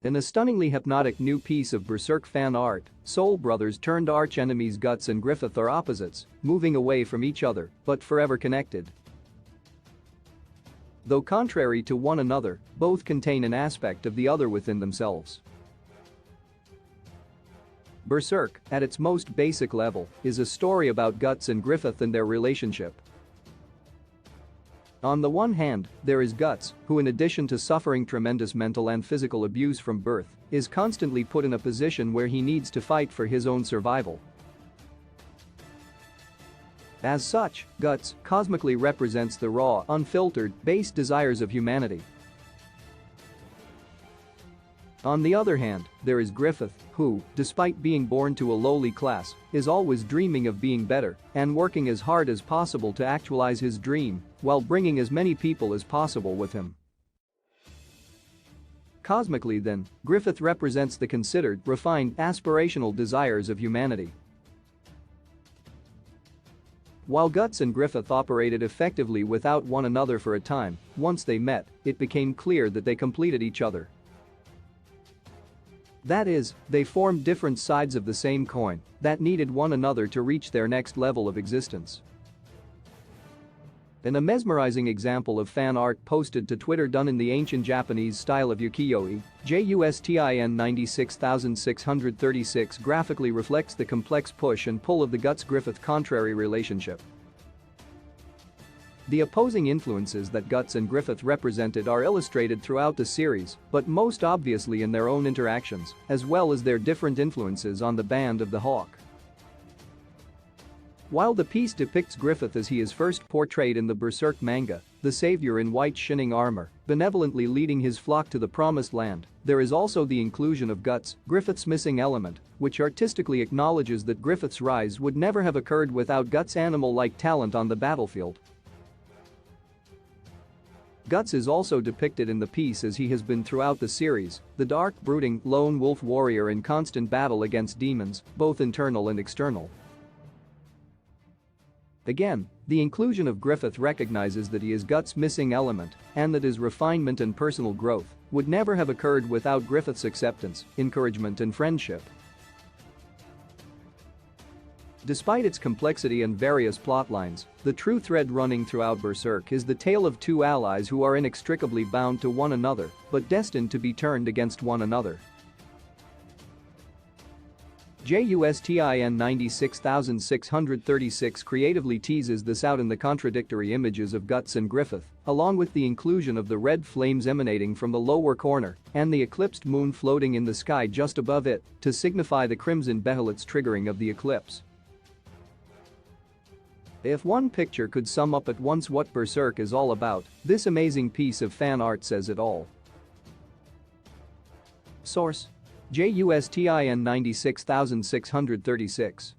In a stunningly hypnotic new piece of Berserk fan art, soul brothers turned arch-enemies Guts and Griffith are opposites, moving away from each other, but forever connected. Though contrary to one another, both contain an aspect of the other within themselves. Berserk, at its most basic level, is a story about Guts and Griffith and their relationship. On the one hand, there is Guts, who in addition to suffering tremendous mental and physical abuse from birth, is constantly put in a position where he needs to fight for his own survival. As such, Guts cosmically represents the raw, unfiltered, base desires of humanity. On the other hand, there is Griffith, who, despite being born to a lowly class, is always dreaming of being better and working as hard as possible to actualize his dream while bringing as many people as possible with him. Cosmically then, Griffith represents the considered, refined, aspirational desires of humanity. While Guts and Griffith operated effectively without one another for a time, once they met, it became clear that they completed each other. That is, they formed different sides of the same coin that needed one another to reach their next level of existence. In a mesmerizing example of fan art posted to Twitter done in the ancient Japanese style of ukiyo-e, JUSTIN 96636 graphically reflects the complex push and pull of the Guts-Griffith contrary relationship. The opposing influences that Guts and Griffith represented are illustrated throughout the series, but most obviously in their own interactions, as well as their different influences on the Band of the Hawk. While the piece depicts Griffith as he is first portrayed in the Berserk manga, the savior in white shining armor, benevolently leading his flock to the promised land, there is also the inclusion of Guts, Griffith's missing element, which artistically acknowledges that Griffith's rise would never have occurred without Guts' animal-like talent on the battlefield. Guts is also depicted in the piece as he has been throughout the series, the dark, brooding, lone wolf warrior in constant battle against demons, both internal and external. Again, the inclusion of Griffith recognizes that he is Guts' missing element and that his refinement and personal growth would never have occurred without Griffith's acceptance, encouragement and friendship. Despite its complexity and various plotlines, the true thread running throughout Berserk is the tale of two allies who are inextricably bound to one another but destined to be turned against one another. JUSTIN 96636 creatively teases this out in the contradictory images of Guts and Griffith, along with the inclusion of the red flames emanating from the lower corner and the eclipsed moon floating in the sky just above it to signify the crimson Behelit triggering of the eclipse. If one picture could sum up at once what Berserk is all about, this amazing piece of fan art says it all. Source: JUSTIN 96636